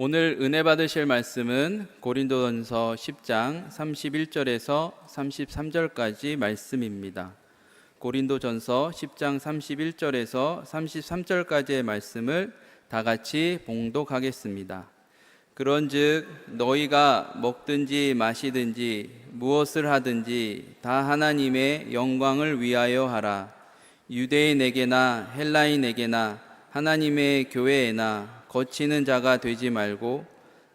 오늘 은혜 받으실 말씀은 고린도전서 10장 31절에서 33절까지 말씀입니다. 고린도전서 10장 31절에서 33절까지의 말씀을 다 같이 봉독하겠습니다. 그런즉 너희가 먹든지 마시든지 무엇을 하든지 다 하나님의 영광을 위하여 하라. 유대인에게나 헬라인에게나 하나님의 교회에나 거치는 자가 되지 말고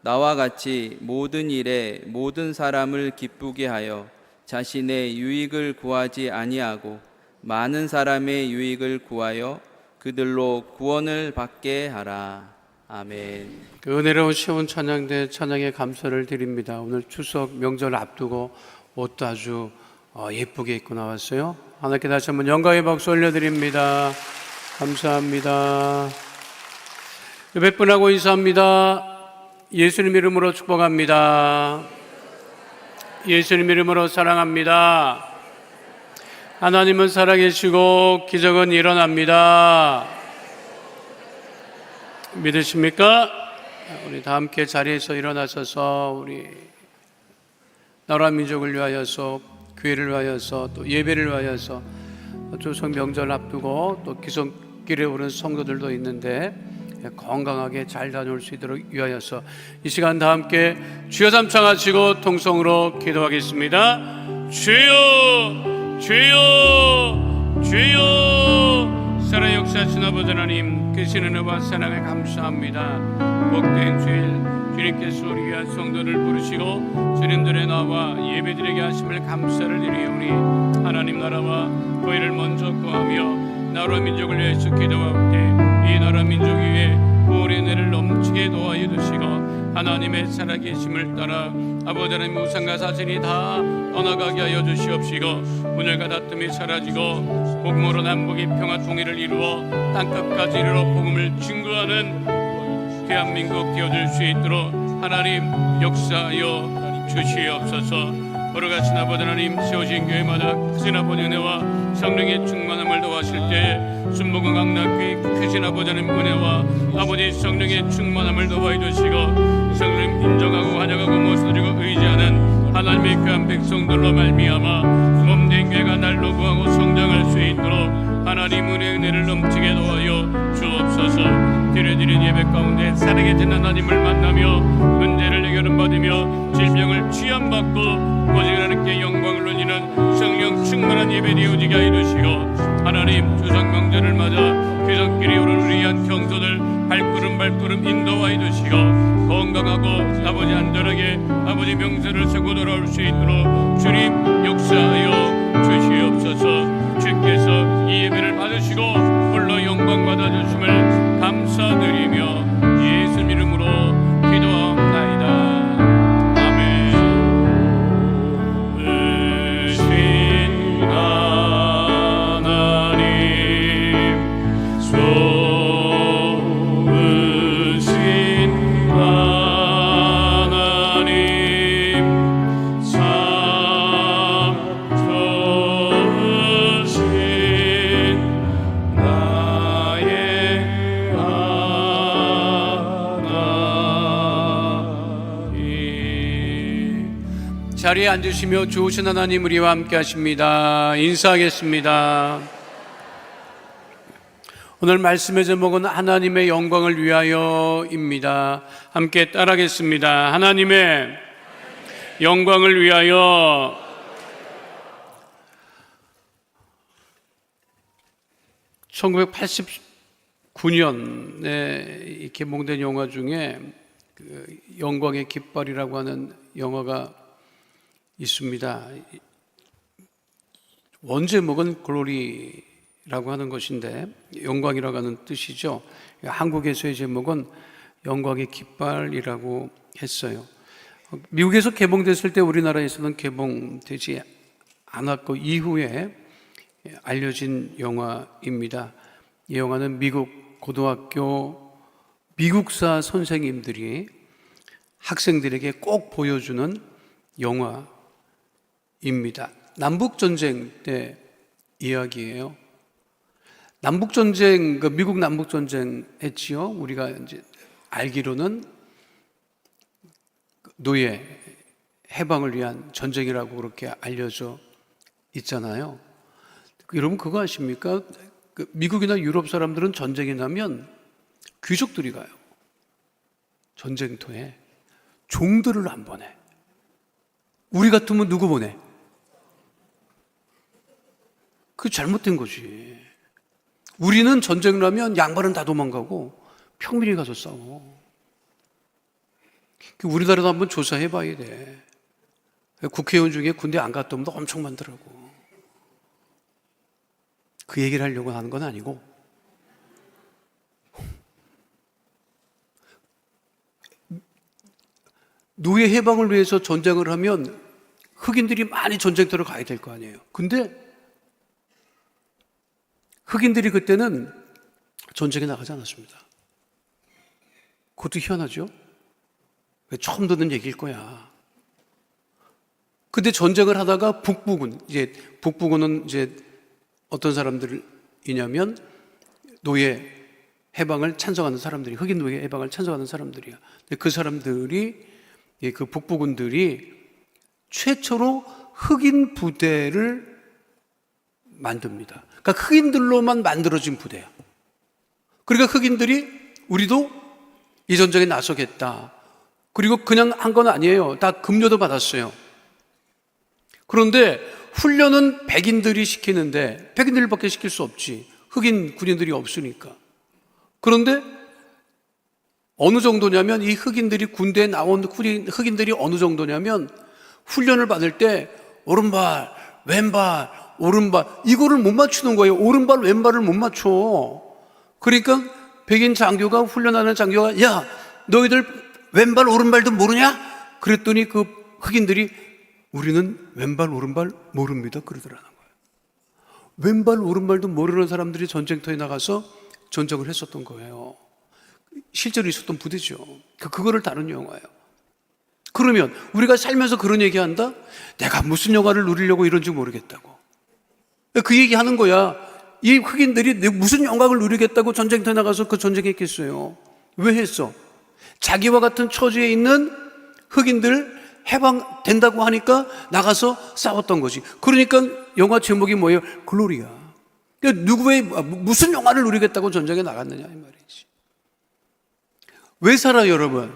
나와 같이 모든 일에 모든 사람을 기쁘게 하여 자신의 유익을 구하지 아니하고 많은 사람의 유익을 구하여 그들로 구원을 받게 하라. 아멘. 그 은혜로운 시온 찬양대 찬양에 감사를 드립니다. 오늘 추석 명절 앞두고 옷도 아주 예쁘게 입고 나왔어요. 하나님께 다시 한번 영광의 박수 올려드립니다. 감사합니다. 몇 분하고 인사합니다. 예수님 이름으로 축복합니다. 예수님 이름으로 사랑합니다. 하나님은 살아계시고 기적은 일어납니다. 믿으십니까? 우리 다 함께 자리에서 일어나셔서 우리 나라 민족을 위하여서 교회를 위하여서 또 예배를 위하여서 추석 명절 앞두고 또 기성길에 오른 성도들도 있는데 건강하게 잘 다녀올 수 있도록 위하여서 이 시간 다 함께 주여 삼창하시고 통성으로 기도하겠습니다. 주여 주여 주여. 살아 역사하신 아버지 하나님, 크신 은혜와 사랑에 감사합니다. 복된 주일 주님께서 우리 위한 성도를 부르시고 주님들의 나와 예배드리게 하심을 감사를 드리오니 하나님 나라와 교회를 먼저 구하며 나라 민족을 위해서 기도할 때 이 나라 민족 위에 구원의 은혜를 넘치게 도와여 주시고 하나님의 살아계심을 따라 아버지 하나님 우상과 사신이 다 떠나가게 하여 주시옵시고 분열과 다툼이 사라지고 복음으로 남북이 평화 통일을 이루어 땅끝까지 이르러 복음을 증거하는 대한민국 되어줄 수 있도록 하나님 역사하여 주시옵소서. 걸어가신 아버지 하나님, 세우신 교회마다 크신 아버지 은혜와 성령의 충만함을 더하실 때 순복음 강락교회 크신 아버지 하나님 은혜와 아버지 성령의 충만함을 더하여 주시고 성령 인정하고 환영하고 모셔드리고 의지하는 하나님의 귀한 백성들로 말미암아 몸된 교회가 날로 구하고 성장할 수 있도록 하나님 은혜를 넘치게 도와여 주옵소서. 드려드린 예배 가운데 살아계신 하나님을 만나며 문제를 해결은 받으며 질병을 취함받고 오직 하나님께 영광을 올리는 성령 충만한 예배 되어지게 하여 주시고 하나님 추석 명절을 맞아 귀성길에 오른 우리 한 경도들 발걸음 인도하여 주시고 건강하고 아버지 안전하게 아버지 명세를 세고 돌아올 수 있도록 주님 역사하여 주시옵소서. 주께서 이 예배를 받으시고 홀로 영광 받아 주심을 감사드리며 예수 이름으로 기도하옵나이다. 아멘. 의신 하나님 좋으신 하나님 참 좋으신 나의 하나님. 자리에 앉으시며 좋으신 하나님 우리와 함께 하십니다. 인사하겠습니다. 오늘 말씀의 제목은 하나님의 영광을 위하여입니다. 함께 따라하겠습니다. 하나님의 영광을 위하여. (1989년에) 개봉된 영화 중에 영광의 깃발이라고 하는 영화가 있습니다. 원제목은 글로리라고 하는 것인데 영광이라고 하는 뜻이죠. 한국에서의 제목은 영광의 깃발이라고 했어요. 미국에서 개봉됐을 때 우리나라에서는 개봉되지 않았고 이후에 알려진 영화입니다. 이 영화는 미국 고등학교 미국사 선생님들이 학생들에게 꼭 보여주는 영화입니다. 남북전쟁 때 이야기예요. 남북전쟁, 미국 남북전쟁 했지요. 우리가 이제 알기로는 노예 해방을 위한 전쟁이라고 그렇게 알려져 있잖아요. 여러분 그거 아십니까? 미국이나 유럽 사람들은 전쟁이 나면 귀족들이 가요. 전쟁터에 종들을 안 보내. 우리 같으면 누구 보내? 그게 잘못된 거지. 우리는 전쟁을 하면 양반은 다 도망가고 평민이 가서 싸워. 우리나라도 한번 조사해 봐야 돼. 국회의원 중에 군대 안 갔다 오면 엄청 많더라고. 그 얘기를 하려고 하는 건 아니고, 노예 해방을 위해서 전쟁을 하면 흑인들이 많이 전쟁터로 가야 될 거 아니에요. 근데 흑인들이 그때는 전쟁에 나가지 않았습니다. 그것도 희한하죠? 처음 듣는 얘기일 거야. 근데 전쟁을 하다가 북부군은 이제 어떤 사람들이냐면 노예 해방을 찬성하는 사람들이, 흑인 노예 해방을 찬성하는 사람들이야. 근데 그 사람들이, 그 북부군들이 최초로 흑인 부대를 만듭니다. 그러니까 흑인들로만 만들어진 부대야. 그러니까 흑인들이 우리도 이 전쟁에 나서겠다. 그리고 그냥 한 건 아니에요. 다 급료도 받았어요. 그런데 훈련은 백인들이 시키는데 백인들밖에 시킬 수 없지. 흑인 군인들이 없으니까. 그런데 어느 정도냐면 이 흑인들이 군대에 나온 흑인들이 어느 정도냐면 훈련을 받을 때 오른발, 왼발, 오른발 이거를 못 맞추는 거예요. 오른발, 왼발을 못 맞춰. 그러니까 백인 장교가 훈련하는 장교가 야, 너희들 왼발, 오른발도 모르냐? 그랬더니 그 흑인들이 우리는 왼발, 오른발 모릅니다. 그러더라는 거예요. 왼발, 오른발도 모르는 사람들이 전쟁터에 나가서 전쟁을 했었던 거예요. 실제로 있었던 부대죠. 그거를 다룬 영화예요. 그러면 우리가 살면서 그런 얘기한다? 내가 무슨 영화를 누리려고 이런지 모르겠다고. 그 얘기하는 거야. 이 흑인들이 무슨 영광을 누리겠다고 전쟁터에 나가서 그 전쟁했겠어요. 왜 했어? 자기와 같은 처지에 있는 흑인들 해방된다고 하니까 나가서 싸웠던 거지. 그러니까 영화 제목이 뭐예요? 글로리아. 그러니까 무슨 영화를 누리겠다고 전쟁에 나갔느냐 이 말이지. 왜 살아요, 여러분?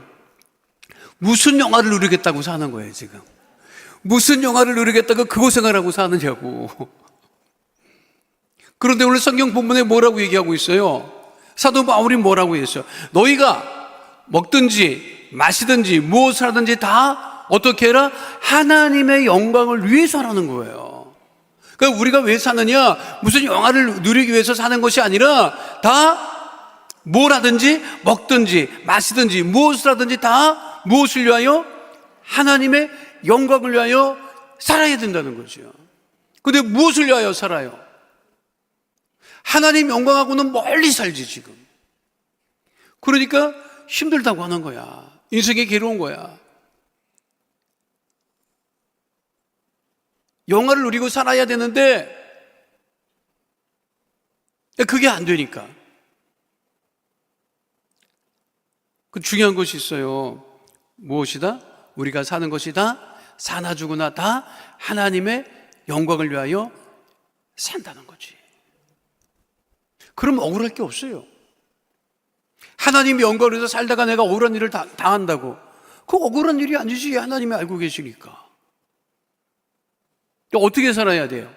무슨 영화를 누리겠다고 사는 거예요, 지금? 무슨 영화를 누리겠다고 그거 생활하고 사느냐고. 그런데 오늘 성경 본문에 뭐라고 얘기하고 있어요? 사도 바울이 뭐라고 했어요? 너희가 먹든지 마시든지 무엇을 하든지 다 어떻게 해라? 하나님의 영광을 위해서 하라는 거예요. 그러니까 우리가 왜 사느냐? 무슨 영화를 누리기 위해서 사는 것이 아니라 다 뭘 하든지 먹든지 마시든지 무엇을 하든지 다 무엇을 위하여? 하나님의 영광을 위하여 살아야 된다는 거죠. 그런데 무엇을 위하여 살아요? 하나님 영광하고는 멀리 살지 지금. 그러니까 힘들다고 하는 거야. 인생이 괴로운 거야. 영화를 누리고 살아야 되는데 그게 안 되니까. 그 중요한 것이 있어요. 무엇이다? 우리가 사는 것이 다 사나 죽으나 다 하나님의 영광을 위하여 산다는 거지. 그럼 억울할 게 없어요. 하나님의 영광을 위해서 살다가 내가 억울한 일을 당한다고. 그거 억울한 일이 아니지. 하나님이 알고 계시니까. 어떻게 살아야 돼요?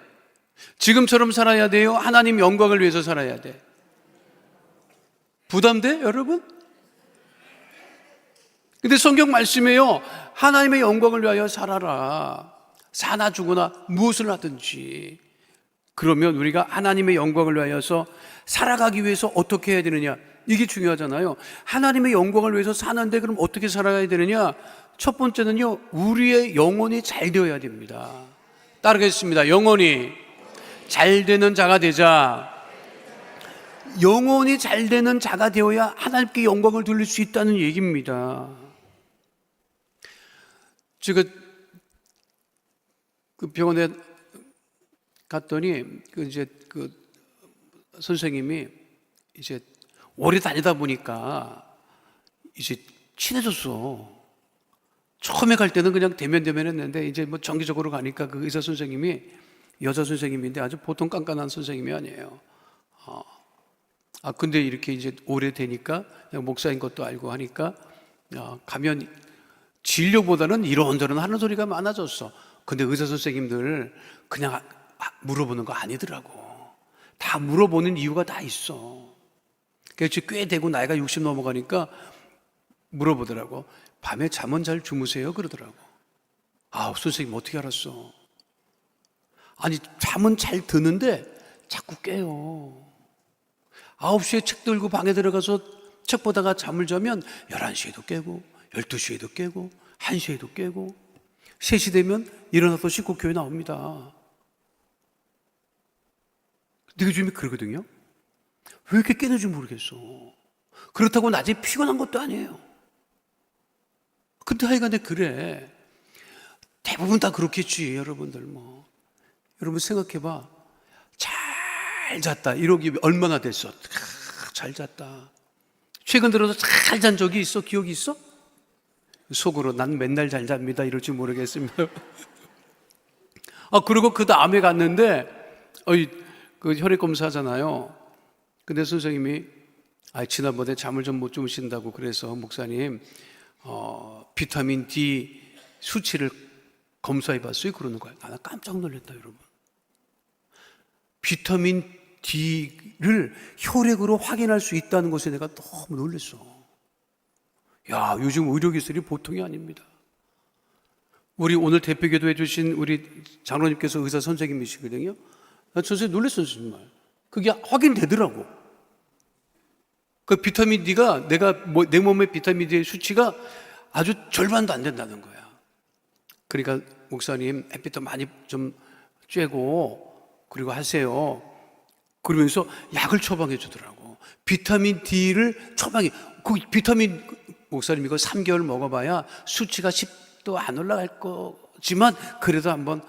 지금처럼 살아야 돼요? 하나님 영광을 위해서 살아야 돼? 부담돼, 여러분? 근데 성경 말씀에요. 하나님의 영광을 위하여 살아라. 사나 죽으나 무엇을 하든지. 그러면 우리가 하나님의 영광을 위하여서 살아가기 위해서 어떻게 해야 되느냐? 이게 중요하잖아요. 하나님의 영광을 위해서 사는데 그럼 어떻게 살아가야 되느냐? 첫 번째는요, 우리의 영혼이 잘 되어야 됩니다. 따르겠습니다. 영혼이 잘 되는 자가 되자. 영혼이 잘 되는 자가 되어야 하나님께 영광을 돌릴 수 있다는 얘기입니다. 제가 그 병원에 갔더니 그 선생님이 이제 오래 다니다 보니까 이제 친해졌어. 처음에 갈 때는 그냥 대면 했는데 이제 뭐 정기적으로 가니까 그 의사 선생님이 여자 선생님인데 아주 보통 깐깐한 선생님이 아니에요. 근데 이렇게 이제 오래되니까 목사인 것도 알고 하니까 가면 진료보다는 이런저런 하는 소리가 많아졌어. 근데 의사 선생님들 그냥 물어보는 거 아니더라고. 다 물어보는 이유가 다 있어. 그래서 꽤 되고 나이가 60 넘어가니까 물어보더라고. 밤에 잠은 잘 주무세요? 그러더라고. 선생님 어떻게 알았어? 아니 잠은 잘 드는데 자꾸 깨요. 9시에 책 들고 방에 들어가서 책 보다가 잠을 자면 11시에도 깨고 12시에도 깨고 1시에도 깨고 3시 되면 일어나서 씻고 교회 나옵니다. 근데 요즘에 그러거든요. 왜 이렇게 깨는지 모르겠어. 그렇다고 낮에 피곤한 것도 아니에요. 근데 하여간에 그래. 대부분 다 그렇겠지, 여러분들 뭐. 여러분 생각해봐. 잘 잤다. 이러기 얼마나 됐어? 잘 잤다. 최근 들어서 잘 잔 적이 있어? 기억이 있어? 속으로 난 맨날 잘 잡니다. 이럴지 모르겠습니다. 그리고 그 다음에 갔는데, 그 혈액검사 하잖아요. 근데 선생님이, 지난번에 잠을 좀 못 주무신다고 그래서 목사님, 비타민 D 수치를 검사해 봤어요. 그러는 거예요. 나 깜짝 놀랐다, 여러분. 비타민 D를 혈액으로 확인할 수 있다는 것에 내가 너무 놀랐어. 야, 요즘 의료기술이 보통이 아닙니다. 우리 오늘 대표기도 해주신 우리 장로님께서 의사 선생님이시거든요. 나 선생님 놀랐어요, 정말. 그게 확인되더라고. 그 비타민 D가 내 몸의 비타민 D의 수치가 아주 절반도 안 된다는 거야. 그러니까 목사님 햇빛도 많이 좀 쬐고 그리고 하세요. 그러면서 약을 처방해 주더라고. 비타민 D를 처방해. 그 비타민 목사님 이거 3개월 먹어봐야 수치가 10도 안 올라갈 거지만 그래도 한번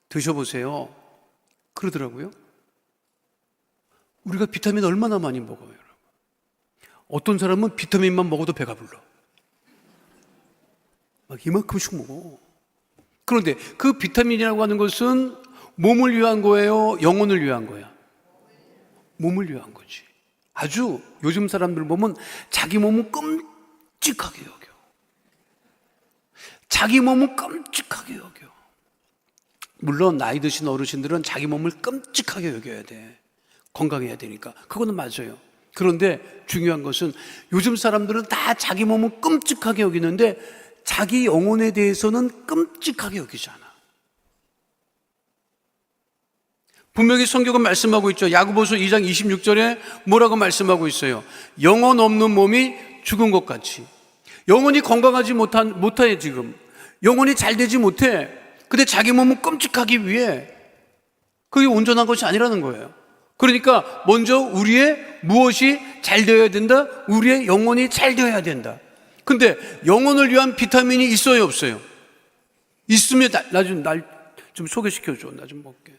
드셔보세요. 그러더라고요. 우리가 비타민 얼마나 많이 먹어요, 여러분? 어떤 사람은 비타민만 먹어도 배가 불러. 막 이만큼씩 먹어. 그런데 그 비타민이라고 하는 것은 몸을 위한 거예요? 영혼을 위한 거야? 몸을 위한 거지. 아주 요즘 사람들 보면 자기 몸은 끔찍하게 여겨. 자기 몸은 끔찍하게 여겨. 물론 나이 드신 어르신들은 자기 몸을 끔찍하게 여겨야 돼. 건강해야 되니까. 그거는 맞아요. 그런데 중요한 것은 요즘 사람들은 다 자기 몸을 끔찍하게 여기는데 자기 영혼에 대해서는 끔찍하게 여기지 않아. 분명히 성경은 말씀하고 있죠. 야고보서 2장 26절에 뭐라고 말씀하고 있어요? 영혼 없는 몸이 죽은 것 같이. 영혼이 건강하지 못해 지금. 영혼이 잘 되지 못해. 근데 자기 몸은 끔찍하기 위해 그게 온전한 것이 아니라는 거예요. 그러니까 먼저 우리의 무엇이 잘 되어야 된다? 우리의 영혼이 잘 되어야 된다. 근데 영혼을 위한 비타민이 있어요, 없어요? 있으면 날 좀 소개시켜줘. 나 좀 먹게.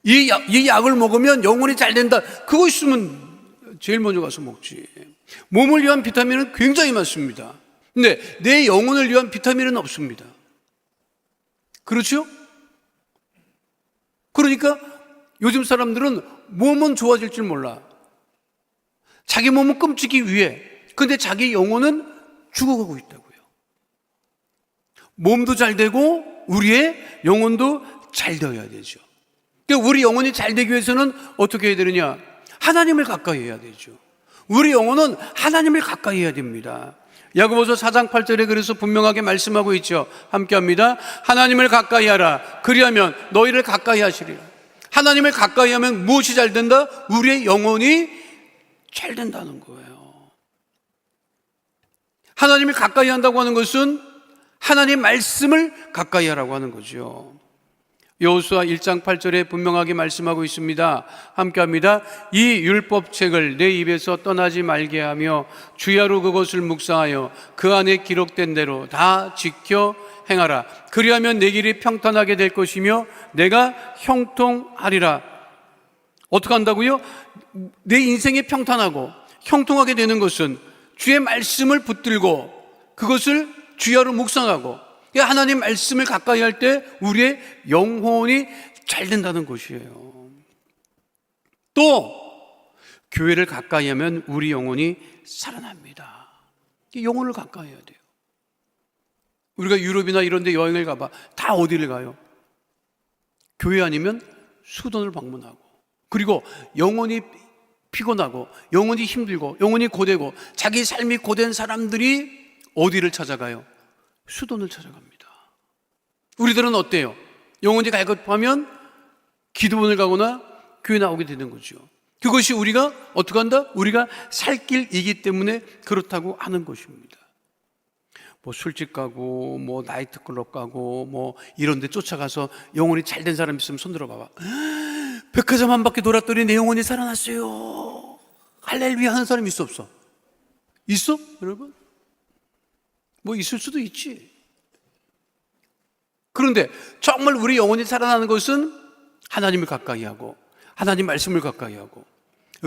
이 약을 먹으면 영혼이 잘 된다. 그거 있으면 제일 먼저 가서 먹지. 몸을 위한 비타민은 굉장히 많습니다. 근데 내 영혼을 위한 비타민은 없습니다. 그렇죠? 그러니까 요즘 사람들은 몸은 좋아질 줄 몰라. 자기 몸은 끔찍이 위해. 근데 자기 영혼은 죽어가고 있다고요. 몸도 잘 되고 우리의 영혼도 잘 되어야 되죠. 그러니까 우리 영혼이 잘 되기 위해서는 어떻게 해야 되느냐? 하나님을 가까이 해야 되죠. 우리 영혼은 하나님을 가까이 해야 됩니다. 야고보서 4장 8절에 그래서 분명하게 말씀하고 있죠. 함께 합니다. 하나님을 가까이 하라. 그리하면 너희를 가까이 하시리라. 하나님을 가까이 하면 무엇이 잘 된다? 우리의 영혼이 잘 된다는 거예요. 하나님을 가까이 한다고 하는 것은 하나님의 말씀을 가까이 하라고 하는 거죠. 여호수아 1장 8절에 분명하게 말씀하고 있습니다. 함께 합니다. 이 율법책을 내 입에서 떠나지 말게 하며 주야로 그것을 묵상하여 그 안에 기록된 대로 다 지켜 행하라. 그리하면 내 길이 평탄하게 될 것이며 내가 형통하리라. 어떻게 한다고요? 내 인생이 평탄하고 형통하게 되는 것은 주의 말씀을 붙들고 그것을 주야로 묵상하고 하나님 말씀을 가까이 할 때 우리의 영혼이 잘 된다는 것이에요. 또 교회를 가까이 하면 우리 영혼이 살아납니다. 영혼을 가까이 해야 돼요. 우리가 유럽이나 이런 데 여행을 가봐. 다 어디를 가요? 교회 아니면 수도를 방문하고, 그리고 영혼이 피곤하고 영혼이 힘들고 영혼이 고되고 자기 삶이 고된 사람들이 어디를 찾아가요? 수도를 찾아갑니다. 우리들은 어때요? 영혼이 갈급하면 기도원을 가거나 교회 나오게 되는 거죠. 그것이 우리가 어떻게 한다? 우리가 살 길이기 때문에 그렇다고 하는 것입니다. 뭐 술집 가고 뭐 나이트클럽 가고 뭐 이런 데 쫓아가서 영혼이 잘된 사람 있으면 손 들어봐봐. 백화점 한 바퀴 돌았더니 내 영혼이 살아났어요. 할렐루야 하는 사람 있어 없어? 있어? 여러분? 뭐 있을 수도 있지. 그런데 정말 우리 영혼이 살아나는 것은 하나님을 가까이 하고 하나님 말씀을 가까이 하고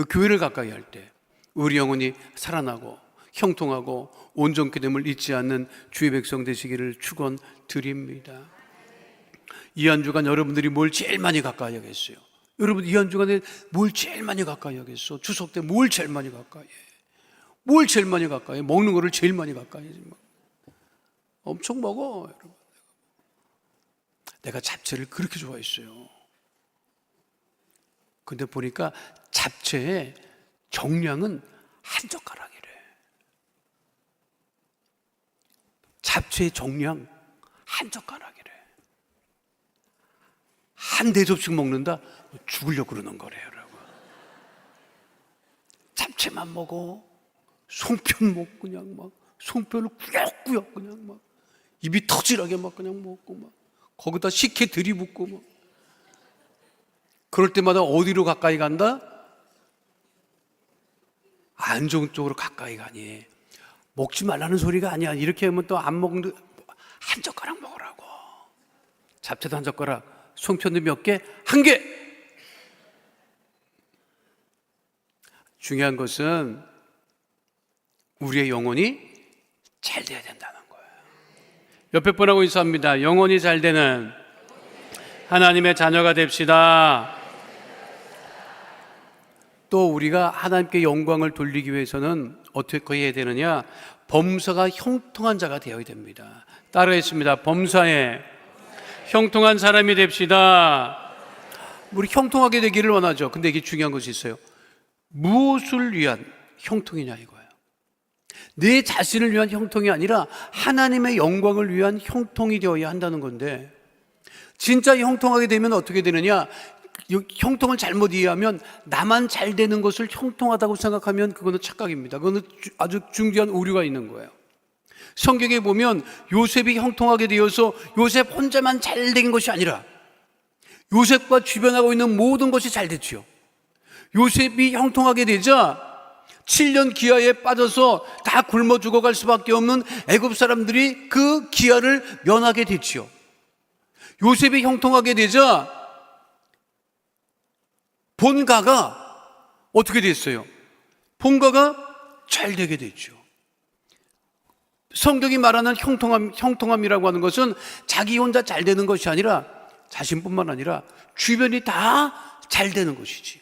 교회를 가까이 할 때 우리 영혼이 살아나고 형통하고 온전케 됨을 잊지 않는 주의 백성 되시기를 축원드립니다. 이 한 주간 여러분들이 뭘 제일 많이 가까이 하겠어요? 여러분 이 한 주간에 뭘 제일 많이 가까이 하겠어? 추석 때 뭘 제일 많이 가까이 해? 뭘 제일 많이 가까이 해? 먹는 거를 제일 많이 가까이 해. 엄청 먹어 여러분. 내가 잡채를 그렇게 좋아했어요. 근데 보니까 잡채의 정량은 한 젓가락이래. 잡채의 정량 한 젓가락이래. 한 대접씩 먹는다? 죽으려고 그러는 거래요, 여러분. 잡채만 먹어. 송편 먹고 그냥 막 송편을 꾸역꾸역 그냥 막 입이 터지라게 막 그냥 먹고 막 거기다 식혜 들이붓고 막 그럴 때마다 어디로 가까이 간다? 안 좋은 쪽으로 가까이 가니. 먹지 말라는 소리가 아니야. 이렇게 하면 또 안 먹는, 한 젓가락 먹으라고. 잡채도 한 젓가락, 송편도 몇 개? 한 개! 중요한 것은 우리의 영혼이 잘 돼야 된다는 거예요. 옆에 분하고 인사합니다. 영혼이 잘 되는 하나님의 자녀가 됩시다. 또 우리가 하나님께 영광을 돌리기 위해서는 어떻게 해야 되느냐? 범사가 형통한 자가 되어야 됩니다. 따라했습니다. 범사에 형통한 사람이 됩시다. 우리 형통하게 되기를 원하죠. 근데 이게 중요한 것이 있어요. 무엇을 위한 형통이냐 이거예요. 내 자신을 위한 형통이 아니라 하나님의 영광을 위한 형통이 되어야 한다는 건데, 진짜 형통하게 되면 어떻게 되느냐? 형통을 잘못 이해하면 나만 잘 되는 것을 형통하다고 생각하면 그거는 착각입니다. 그거는 아주 중요한 오류가 있는 거예요. 성경에 보면 요셉이 형통하게 되어서 요셉 혼자만 잘 된 것이 아니라 요셉과 주변하고 있는 모든 것이 잘 됐지요. 요셉이 형통하게 되자 7년 기아에 빠져서 다 굶어 죽어갈 수밖에 없는 애굽 사람들이 그 기아를 면하게 됐지요. 요셉이 형통하게 되자 본가가 어떻게 됐어요? 본가가 잘 되게 됐죠. 성경이 말하는 형통함이라고 하는 것은 자기 혼자 잘 되는 것이 아니라 자신뿐만 아니라 주변이 다 잘 되는 것이지.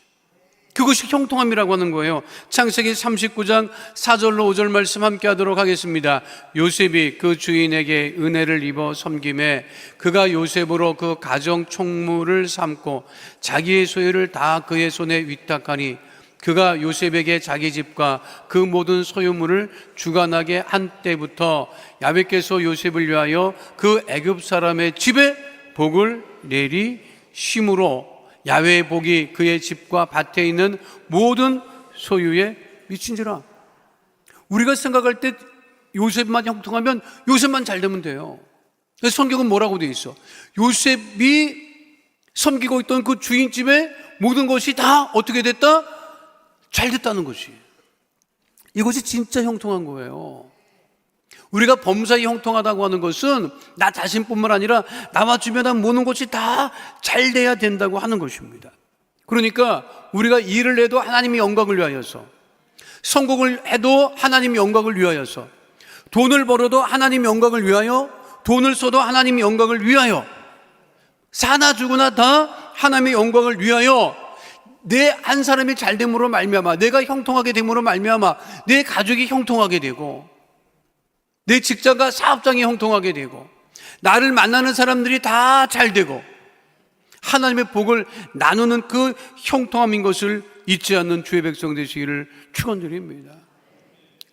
그것이 형통함이라고 하는 거예요. 창세기 39장 4절로 5절 말씀 함께 하도록 하겠습니다. 요셉이 그 주인에게 은혜를 입어 섬김에 그가 요셉으로 그 가정 총무를 삼고 자기의 소유를 다 그의 손에 위탁하니 그가 요셉에게 자기 집과 그 모든 소유물을 주관하게 한 때부터 야훼께서 요셉을 위하여 그 애굽 사람의 집에 복을 내리심으로 야훼의 복이 그의 집과 밭에 있는 모든 소유에 미친지라. 우리가 생각할 때 요셉만 형통하면 요셉만 잘 되면 돼요. 그래서 성경은 뭐라고 되어 있어? 요셉이 섬기고 있던 그 주인집에 모든 것이 다 어떻게 됐다? 잘 됐다는 것이. 이것이 진짜 형통한 거예요. 우리가 범사에 형통하다고 하는 것은 나 자신뿐만 아니라 나와 주변에 모든 것이 다 잘 돼야 된다고 하는 것입니다. 그러니까 우리가 일을 해도 하나님의 영광을 위하여서, 성공을 해도 하나님의 영광을 위하여서, 돈을 벌어도 하나님 영광을 위하여, 돈을 써도 하나님 영광을 위하여, 사나 죽으나 다 하나님의 영광을 위하여, 내 한 사람이 잘됨으로 말미암아, 내가 형통하게 됨으로 말미암아 내 가족이 형통하게 되고, 내 직장과 사업장이 형통하게 되고, 나를 만나는 사람들이 다 잘되고, 하나님의 복을 나누는 그 형통함인 것을 잊지 않는 주의 백성 되시기를 축원드립니다.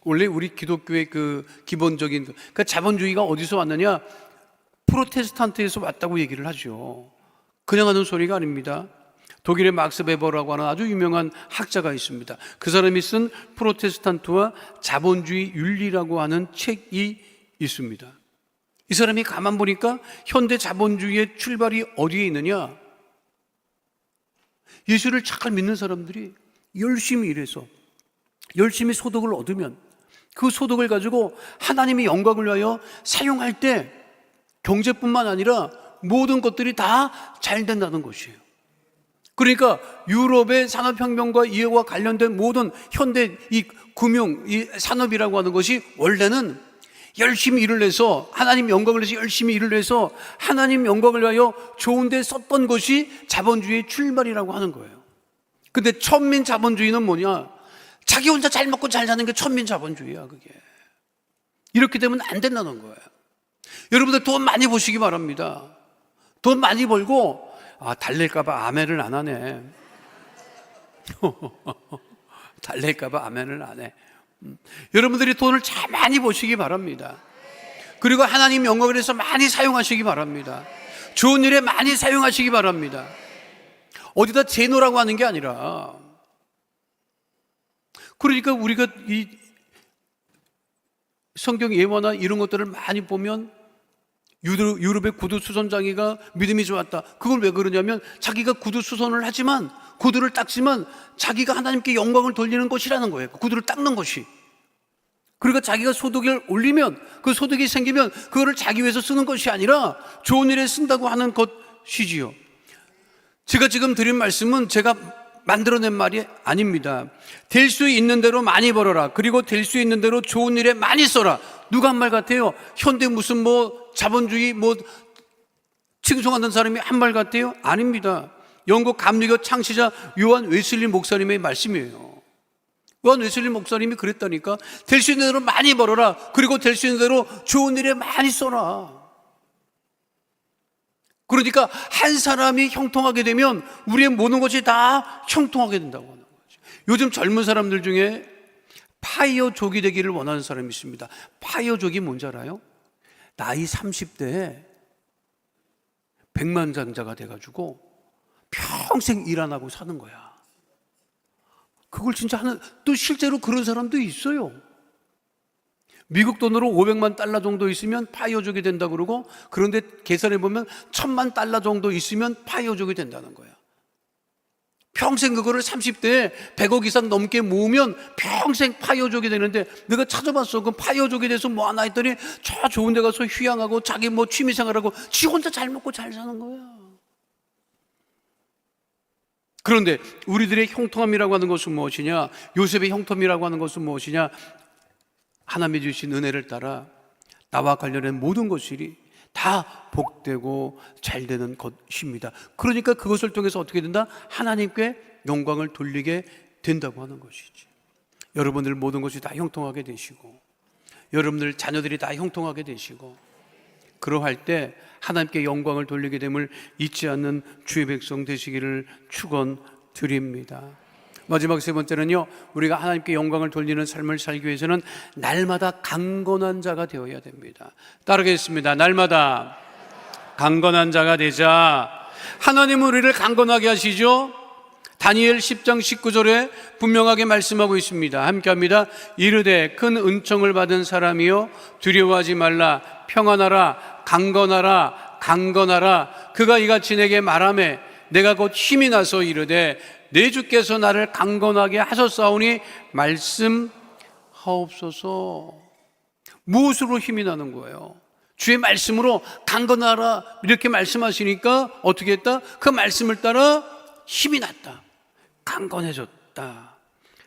원래 우리 기독교의 그 기본적인 그 자본주의가 어디서 왔느냐? 프로테스탄트에서 왔다고 얘기를 하죠. 그냥 하는 소리가 아닙니다. 독일의 막스 베버라고 하는 아주 유명한 학자가 있습니다. 그 사람이 쓴 프로테스탄트와 자본주의 윤리라고 하는 책이 있습니다. 이 사람이 가만 보니까 현대 자본주의의 출발이 어디에 있느냐? 예수를 잘 믿는 사람들이 열심히 일해서 열심히 소득을 얻으면 그 소득을 가지고 하나님의 영광을 위하여 사용할 때 경제뿐만 아니라 모든 것들이 다 잘 된다는 것이에요. 그러니까 유럽의 산업혁명과 이와 관련된 모든 현대 이 금융, 이 산업이라고 하는 것이 원래는 열심히 일을 해서 하나님 영광을 위해서 열심히 일을 해서 하나님 영광을 위하여 좋은 데 썼던 것이 자본주의의 출발이라고 하는 거예요. 근데 천민 자본주의는 뭐냐? 자기 혼자 잘 먹고 잘 사는 게 천민 자본주의야. 그게 이렇게 되면 안 된다는 거예요. 여러분들 돈 많이 버시기 바랍니다. 돈 많이 벌고 달랠까 봐 아멘을 안 하네. 달랠까 봐 아멘을 안 해. 여러분들이 돈을 참 많이 버시기 바랍니다. 그리고 하나님 영광을 위해서 많이 사용하시기 바랍니다. 좋은 일에 많이 사용하시기 바랍니다. 어디다 재노라고 하는 게 아니라, 그러니까 우리가 이 성경 예화나 이런 것들을 많이 보면 유럽의 구두 수선장이가 믿음이 좋았다. 그걸 왜 그러냐면 자기가 구두 수선을 하지만, 구두를 닦지만 자기가 하나님께 영광을 돌리는 것이라는 거예요. 구두를 닦는 것이. 그러니까 자기가 소득을 올리면, 그 소득이 생기면 그거를 자기 위해서 쓰는 것이 아니라 좋은 일에 쓴다고 하는 것이지요. 제가 지금 드린 말씀은 제가 만들어낸 말이 아닙니다. 될 수 있는 대로 많이 벌어라. 그리고 될 수 있는 대로 좋은 일에 많이 써라. 누가 한 말 같아요? 현대 무슨 자본주의 칭송하는 사람이 한 말 같아요? 아닙니다. 영국 감리교 창시자 요한 웨슬리 목사님의 말씀이에요. 요한 웨슬리 목사님이 그랬다니까. 될 수 있는 대로 많이 벌어라. 그리고 될 수 있는 대로 좋은 일에 많이 써라. 그러니까 한 사람이 형통하게 되면 우리의 모든 것이 다 형통하게 된다고 하는 거죠. 요즘 젊은 사람들 중에 파이어족이 되기를 원하는 사람이 있습니다. 파이어족이 뭔지 알아요? 나이 30대에 백만장자가 돼가지고 평생 일 안 하고 사는 거야. 그걸 진짜 또 실제로 그런 사람도 있어요. 미국 돈으로 500만 달러 정도 있으면 파이어족이 된다 그러고, 그런데 계산해 보면 1000만 달러 정도 있으면 파이어족이 된다는 거야. 평생 그거를 30대에 100억 이상 넘게 모으면 평생 파이어족이 되는데, 내가 찾아봤어. 그럼 파이어족이 돼서 뭐 하나 했더니 저 좋은 데 가서 휴양하고 자기 취미생활하고 지 혼자 잘 먹고 잘 사는 거야. 그런데 우리들의 형통함이라고 하는 것은 무엇이냐? 요셉의 형통이라고 하는 것은 무엇이냐? 하나님이 주신 은혜를 따라 나와 관련된 모든 것들이 다 복되고 잘 되는 것입니다. 그러니까 그것을 통해서 어떻게 된다? 하나님께 영광을 돌리게 된다고 하는 것이지. 여러분들 모든 것이 다 형통하게 되시고, 여러분들 자녀들이 다 형통하게 되시고, 그러할 때 하나님께 영광을 돌리게 됨을 잊지 않는 주의 백성 되시기를 축원드립니다. 마지막 세 번째는요, 우리가 하나님께 영광을 돌리는 삶을 살기 위해서는 날마다 강건한 자가 되어야 됩니다. 따르겠습니다. 날마다 강건한 자가 되자. 하나님은 우리를 강건하게 하시죠. 다니엘 10장 19절에 분명하게 말씀하고 있습니다. 함께합니다. 이르되 큰 은총을 받은 사람이여 두려워하지 말라. 평안하라. 강건하라. 강건하라. 그가 이같이 내게 말하매 내가 곧 힘이 나서 이르되 내 주께서 나를 강건하게 하셨사오니 말씀하옵소서. 무엇으로 힘이 나는 거예요? 주의 말씀으로 강건하라 이렇게 말씀하시니까 어떻게 했다? 그 말씀을 따라 힘이 났다. 강건해졌다.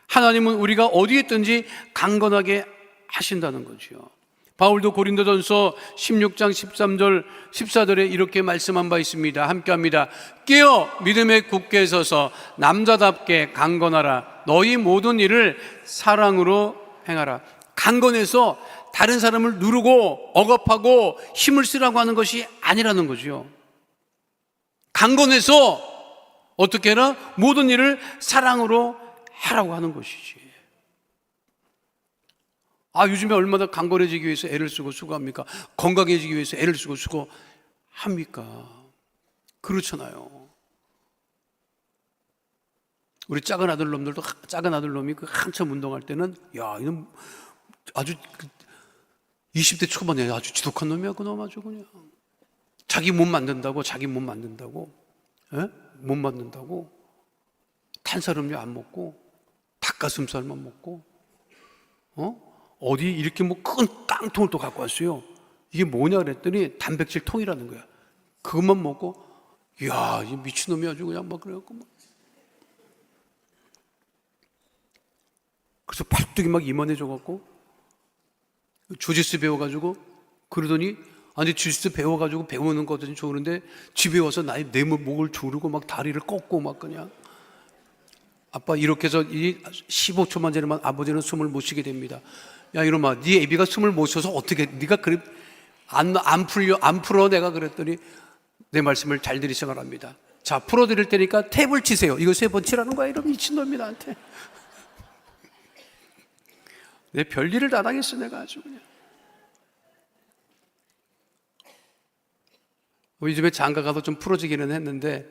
하나님은 우리가 어디에 있든지 강건하게 하신다는 거죠. 바울도 고린도전서 16장 13절 14절에 이렇게 말씀한 바 있습니다. 함께합니다. 깨어 믿음에 굳게 서서 남자답게 강건하라. 너희 모든 일을 사랑으로 행하라. 강건해서 다른 사람을 누르고 억압하고 힘을 쓰라고 하는 것이 아니라는 거죠. 강건해서 어떻게 해라? 모든 일을 사랑으로 하라고 하는 것이지. 요즘에 얼마나 강건해지기 위해서 애를 쓰고 수고합니까? 건강해지기 위해서 애를 쓰고 수고합니까? 그렇잖아요. 우리 작은 아들놈들도, 작은 아들놈이 한참 운동할 때는, 이놈 아주 20대 초반에 아주 지독한 놈이야, 그놈 아주 그냥. 자기 몸 만든다고, 몸 만든다고, 탄산음료 안 먹고, 닭가슴살만 먹고, 어디 이렇게 큰 깡통을 또 갖고 왔어요. 이게 뭐냐 그랬더니 단백질 통이라는 거야. 그것만 먹고, 이 미친놈이 아주 그냥 막 그래갖고 막. 그래서 팔뚝이 막 이만해져갖고, 주짓수 배워가지고, 그러더니, 주짓수 배워가지고 배우는 거든 좋은데, 집에 와서 내 목을 조르고 막 다리를 꺾고 막 그냥. 아빠 이렇게 해서 15초만 지나면 아버지는 숨을 못 쉬게 됩니다. 야 이놈아, 네 애비가 숨을 못 쉬어서 어떻게 네가 그래 안 풀어 내가 그랬더니 내 말씀을 잘 들으시기 바랍니다. 자, 풀어드릴 테니까 탭을 치세요. 이거 3번 치라는 거야. 이런 미친놈이 나한테. 내 별일을 다 당했어 내가 아주 그냥. 우리 집에 장가 가서 좀 풀어지기는 했는데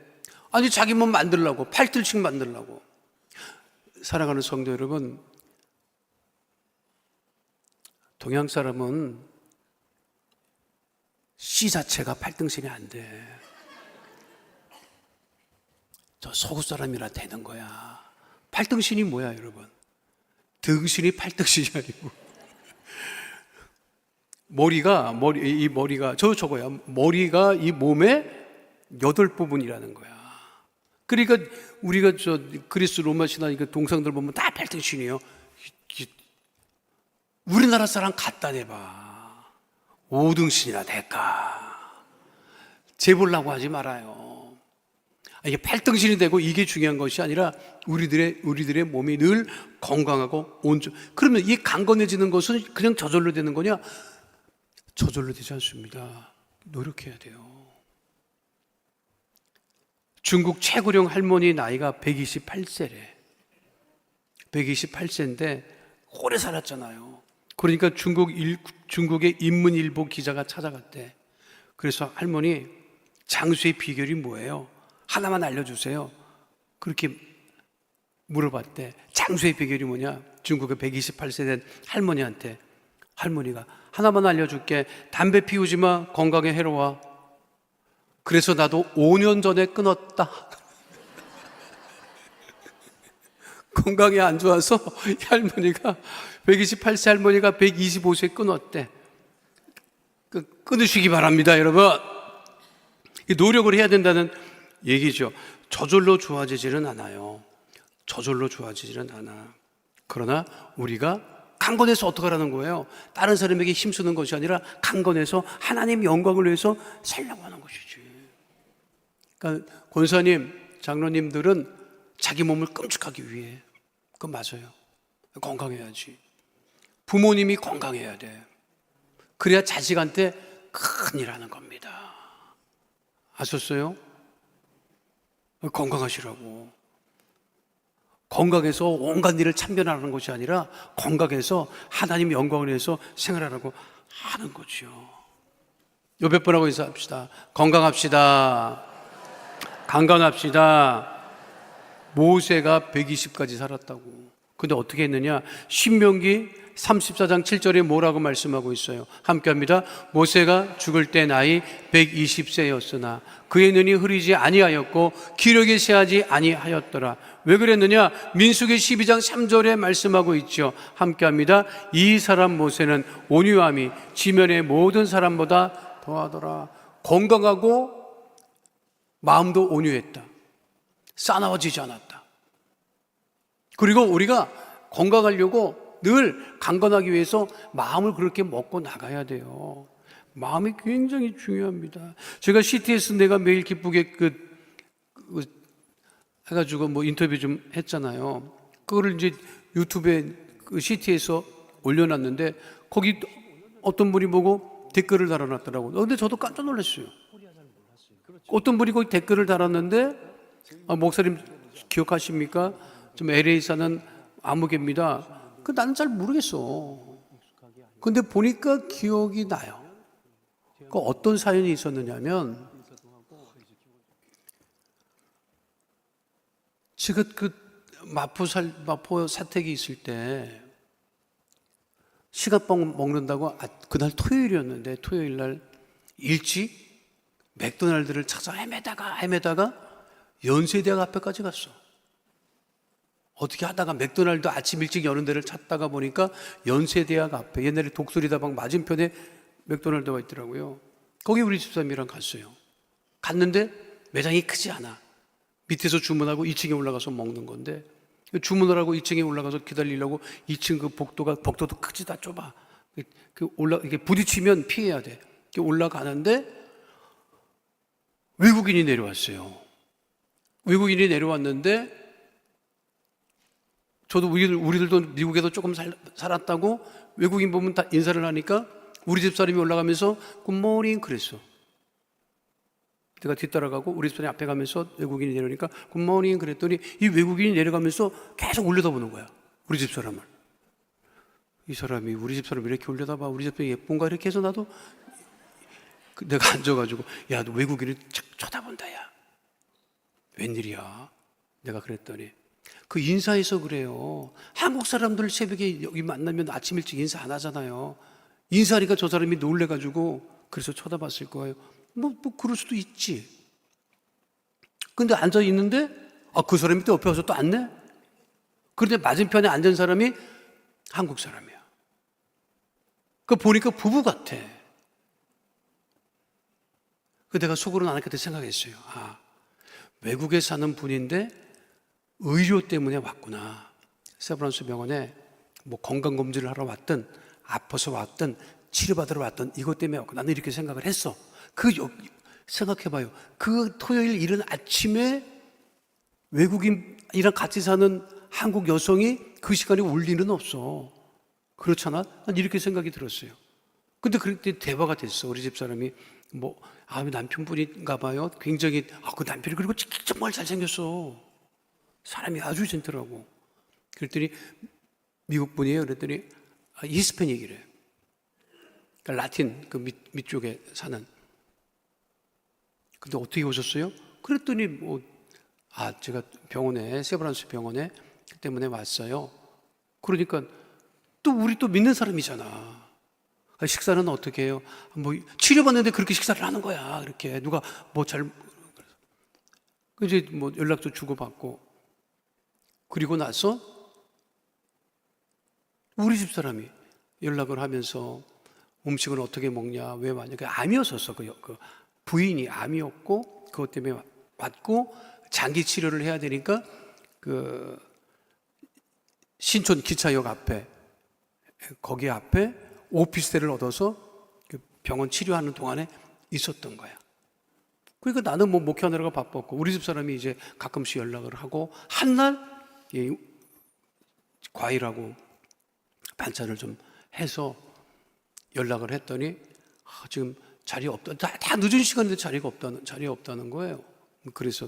자기 몸 만들려고 팔틀씩 만들려고. 사랑하는 성도 여러분, 동양 사람은 씨 자체가 팔등신이 안 돼. 저 서구 사람이라 되는 거야. 팔등신이 뭐야 여러분? 등신이 팔등신이 아니고 머리가 저거야. 머리가 이 몸의 8부분이라는 거야. 그러니까 우리가 그리스 로마 신화 동상들 보면 다 팔등신이에요. 우리나라 사람 갖다 대봐. 5등신이나 될까? 재보려고 하지 말아요. 이게 8등신이 되고 이게 중요한 것이 아니라 우리들의 몸이 늘 건강하고 온전. 그러면 이 강건해지는 것은 그냥 저절로 되는 거냐? 저절로 되지 않습니다. 노력해야 돼요. 중국 최고령 할머니 나이가 128세래. 128세인데 오래 살았잖아요. 그러니까 중국의 인문일보 기자가 찾아갔대. 그래서 할머니, 장수의 비결이 뭐예요? 하나만 알려주세요. 그렇게 물어봤대. 장수의 비결이 뭐냐? 중국의 128세 된 할머니한테. 할머니가 하나만 알려줄게. 담배 피우지 마. 건강에 해로워. 그래서 나도 5년 전에 끊었다. 건강이 안 좋아서 할머니가 128세 할머니가 125세에 끊었대. 끊으시기 바랍니다, 여러분. 노력을 해야 된다는 얘기죠. 저절로 좋아지지는 않아요. 저절로 좋아지지는 않아. 그러나 우리가 강건해서 어떻게 하라는 거예요? 다른 사람에게 힘쓰는 것이 아니라 강건해서 하나님 영광을 위해서 살려고 하는 것이지. 그러니까 권사님, 장로님들은 자기 몸을 끔찍하기 위해. 그건 맞아요. 건강해야지. 부모님이 건강해야 돼. 그래야 자식한테 큰일 하는 겁니다. 아셨어요? 건강하시라고. 건강해서 온갖 일을 참견하는 것이 아니라 건강해서 하나님 영광을 위해서 생활하라고 하는 거죠. 몇 번하고 인사합시다. 건강합시다. 강건합시다. 모세가 120까지 살았다고. 근데 어떻게 했느냐? 신명기 34장 7절에 뭐라고 말씀하고 있어요? 함께합니다. 모세가 죽을 때 나이 120세였으나 그의 눈이 흐리지 아니하였고 기력이 쇠하지 아니하였더라. 왜 그랬느냐? 민수기 12장 3절에 말씀하고 있죠. 함께합니다. 이 사람 모세는 온유함이 지면의 모든 사람보다 더하더라. 건강하고 마음도 온유했다. 싸나워지지 않았다. 그리고 우리가 건강하려고 늘 강건하기 위해서 마음을 그렇게 먹고 나가야 돼요. 마음이 굉장히 중요합니다. 제가 CTS 내가 매일 기쁘게 해가지고 뭐 인터뷰 좀 했잖아요. 그거를 이제 유튜브에 그 CT에서 올려놨는데 거기 어떤 분이 보고 댓글을 달아놨더라고요. 근데 저도 깜짝 놀랐어요. 어떤 분이 거기 댓글을 달았는데 목사님 기억하십니까? 좀 LA 사는 아무개입니다. 나는 잘 모르겠어. 근데 보니까 기억이 나요. 어떤 사연이 있었느냐면 제가 마포 사택이 있을 때 시간빵 먹는다고 그날 토요일이었는데 토요일 날 일찍 맥도날드를 찾아 헤매다가 연세대학 앞에까지 갔어. 어떻게 하다가 맥도날드 아침 일찍 여는 데를 찾다가 보니까 연세대학 앞에 옛날에 독수리다방 맞은편에 맥도날드가 있더라고요. 거기 우리 집사람이랑 갔어요. 갔는데 매장이 크지 않아. 밑에서 주문하고 2층에 올라가서 먹는 건데 주문을 하고 2층에 올라가서 기다리려고 2층 그 복도도 크지다 좁아. 이게 부딪히면 피해야 돼. 올라가는데 외국인이 내려왔어요. 외국인이 내려왔는데 저도 우리들도 미국에서 조금 살았다고 외국인 보면 다 인사를 하니까 우리 집 사람이 올라가면서 굿모닝 그랬어. 내가 뒤따라가고 우리 집 사람이 앞에 가면서 외국인이 내려오니까 굿모닝 그랬더니 이 외국인이 내려가면서 계속 올려다보는 거야. 우리 집 사람을. 이 사람이 우리 집 사람을 이렇게 올려다봐. 우리 집 사람이 예쁜가 이렇게 해서 나도 내가 앉아가지고 야, 너 외국인을 쳐다본다 야. 웬일이야? 내가 그랬더니 그 인사해서 그래요. 한국 사람들 새벽에 여기 만나면 아침 일찍 인사 안 하잖아요. 인사하니까 저 사람이 놀래가지고 그래서 쳐다봤을 거예요. 뭐 그럴 수도 있지. 근데 앉아 있는데 그 사람이 또 옆에 와서 또 앉네. 그런데 맞은편에 앉은 사람이 한국 사람이야. 그 보니까 부부 같아. 그 내가 속으로는 안 그때 생각했어요. 외국에 사는 분인데 의료 때문에 왔구나. 세브란스 병원에 뭐 건강검진을 하러 왔든 아파서 왔든 치료받으러 왔든 이것 때문에 왔고 나는 이렇게 생각을 했어. 생각해봐요. 그 토요일 이른 아침에 외국인이랑 같이 사는 한국 여성이 그 시간에 올 리는 없어. 그렇잖아? 난 이렇게 생각이 들었어요. 근데 그때 대화가 됐어. 우리 집사람이 남편분인가 봐요. 굉장히 그 남편이 그리고 정말 잘생겼어. 사람이 아주 젠틀하고. 그랬더니 미국 분이에요. 그랬더니 히스패닉이래. 그러니까 라틴 그 밑쪽에 사는. 근데 어떻게 오셨어요? 그랬더니 제가 세브란스 병원에 그 때문에 왔어요. 그러니까 우리 믿는 사람이잖아. 식사는 어떻게 해요? 치료받는데 그렇게 식사를 하는 거야. 이렇게 누가 이제 연락도 주고받고. 그리고 나서 우리 집 사람이 연락을 하면서 음식을 어떻게 먹냐, 왜 왔냐. 암이었었어. 그 부인이 암이었고 그것 때문에 왔고 장기 치료를 해야 되니까 그 신촌 기차역 앞에 거기 앞에 오피스텔을 얻어서 병원 치료하는 동안에 있었던 거야. 그러니까 나는 목회하느라고 바빴고 우리 집 사람이 이제 가끔씩 연락을 하고 한날 과일하고 반찬을 좀 해서 연락을 했더니 지금 자리 없다. 다 늦은 시간인데 자리가 없다는 거예요. 그래서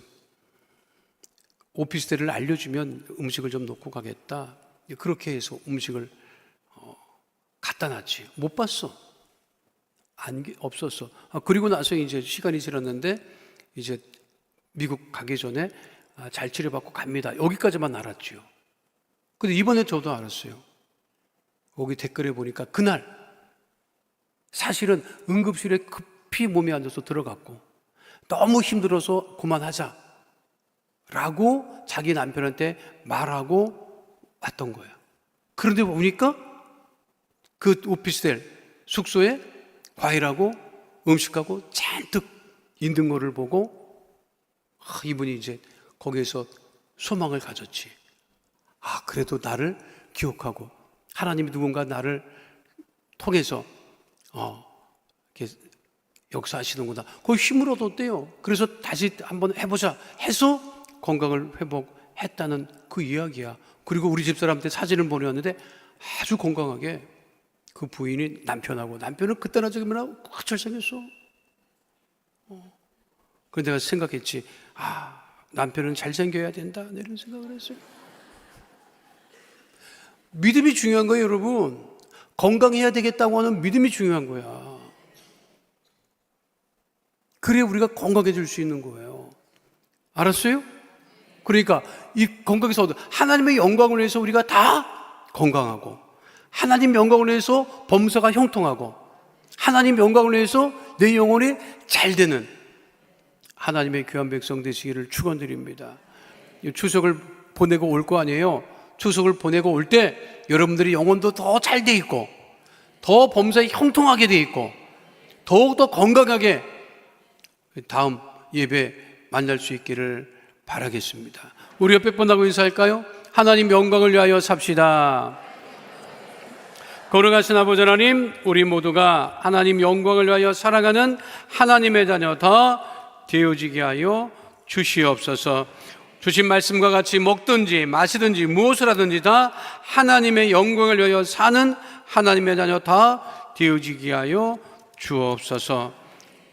오피스텔을 알려주면 음식을 좀 놓고 가겠다. 그렇게 해서 음식을 갖다 놨지. 못 봤어. 없었어. 그리고 나서 이제 시간이 지났는데 이제 미국 가기 전에 잘 치료받고 갑니다. 여기까지만 알았죠. 근데 이번에 저도 알았어요. 거기 댓글에 보니까 그날 사실은 응급실에 급히 몸이 안 좋아서 들어갔고 너무 힘들어서 그만하자 라고 자기 남편한테 말하고 왔던 거예요. 그런데 보니까 그 오피스텔 숙소에 과일하고 음식하고 잔뜩 있는 거를 보고 이분이 이제 거기에서 소망을 가졌지. 그래도 나를 기억하고 하나님이 누군가 나를 통해서 이렇게 역사하시는구나. 그 힘을 얻었대요. 그래서 다시 한번 해보자 해서 건강을 회복했다는 그 이야기야. 그리고 우리 집사람한테 사진을 보내왔는데 아주 건강하게 그 부인이 남편은 그때나 지금이나 꽉 잘생겼어. 그런데 내가 생각했지, 남편은 잘생겨야 된다, 이런 생각을 했어요. 믿음이 중요한 거예요, 여러분. 건강해야 되겠다고 하는 믿음이 중요한 거야. 그래야 우리가 건강해질 수 있는 거예요. 알았어요? 그러니까 이 건강에서 하나님의 영광을 위해서 우리가 다 건강하고, 하나님 영광을 위해서 범사가 형통하고, 하나님 영광을 위해서 내 영혼이 잘 되는 하나님의 귀한 백성 되시기를 축원드립니다. 추석을 보내고 올 거 아니에요. 추석을 보내고 올 때 여러분들이 영혼도 더 잘 돼 있고, 더 범사에 형통하게 돼 있고, 더욱더 건강하게 다음 예배 만날 수 있기를 바라겠습니다. 우리 옆에 분하고 인사할까요? 하나님 영광을 위하여 삽시다. 거룩하신 아버지 하나님, 우리 모두가 하나님 영광을 위하여 살아가는 하나님의 자녀 다 되어지게 하여 주시옵소서. 주신 말씀과 같이 먹든지 마시든지 무엇을 하든지 다 하나님의 영광을 위하여 사는 하나님의 자녀 다 되어지게 하여 주옵소서.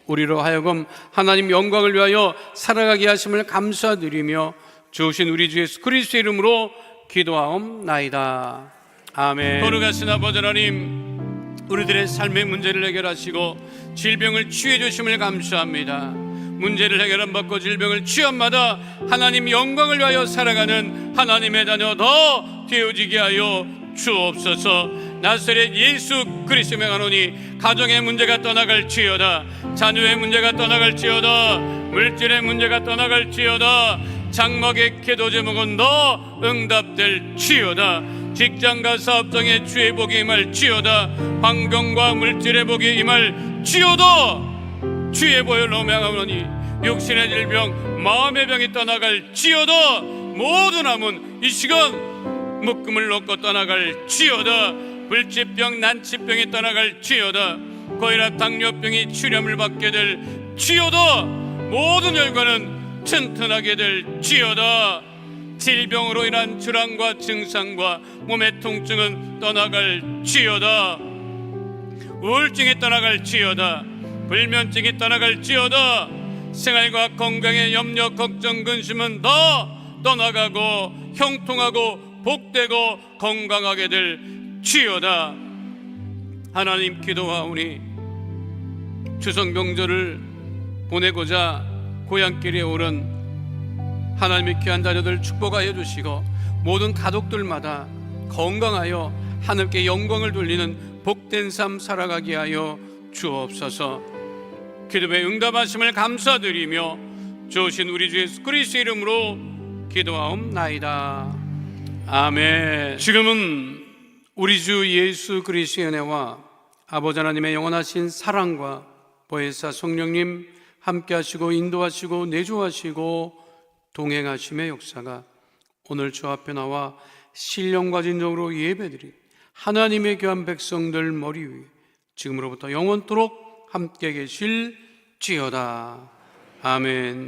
우리로 하여금 하나님 영광을 위하여 살아가게 하심을 감사드리며 주신 우리 주 예수 그리스도의 이름으로 기도하옵나이다. 아멘. 거룩하신 아버지 하나님, 우리들의 삶의 문제를 해결하시고 질병을 치유해 주심을 감사합니다. 문제를 해결함받고 질병을 치유함마다 하나님 영광을 위하여 살아가는 하나님의 자녀 더 되어지게 하여 주옵소서. 나사렛 예수 그리스도 명하노니 가정의 문제가 떠나갈지어다, 자녀의 문제가 떠나갈지어다, 물질의 문제가 떠나갈지어다, 장막의 기도 제목은 너 응답될지어다, 직장과 사업장의 주의 복이 임할지어다, 환경과 물질의 복이 임할지어다. 주의 보혈로 명하노니 육신의 질병 마음의 병이 떠나갈지어다. 모든 암은 이 시간 묶음을 놓고 떠나갈지어다. 불치병 난치병이 떠나갈지어다. 고혈압 당뇨병이 치료를 받게 될지어다. 모든 혈관은 튼튼하게 될지어다. 질병으로 인한 질환과 증상과 몸의 통증은 떠나갈지어다. 우울증이 떠나갈지어다. 불면증이 떠나갈지어다. 생활과 건강의 염려, 걱정, 근심은 다 떠나가고 형통하고 복되고 건강하게 될지어다. 하나님 기도하오니 추석 명절을 보내고자 고향길에 오른 하나님의 귀한 자녀들 축복하여 주시고, 모든 가족들마다 건강하여 하늘께 영광을 돌리는 복된 삶 살아가게 하여 주옵소서. 기도에 응답하심을 감사드리며 주신 우리 주 예수 그리스도의 이름으로 기도하옵나이다. 아멘. 지금은 우리 주 예수 그리스도의 은혜와 아버지 하나님의 영원하신 사랑과 보혜사 성령님 함께하시고 인도하시고 내주하시고 동행하심의 역사가 오늘 주 앞에 나와 신령과 진정으로 예배드린 하나님의 귀한 백성들 머리 위에 지금으로부터 영원토록 함께 계실지어다. 아멘.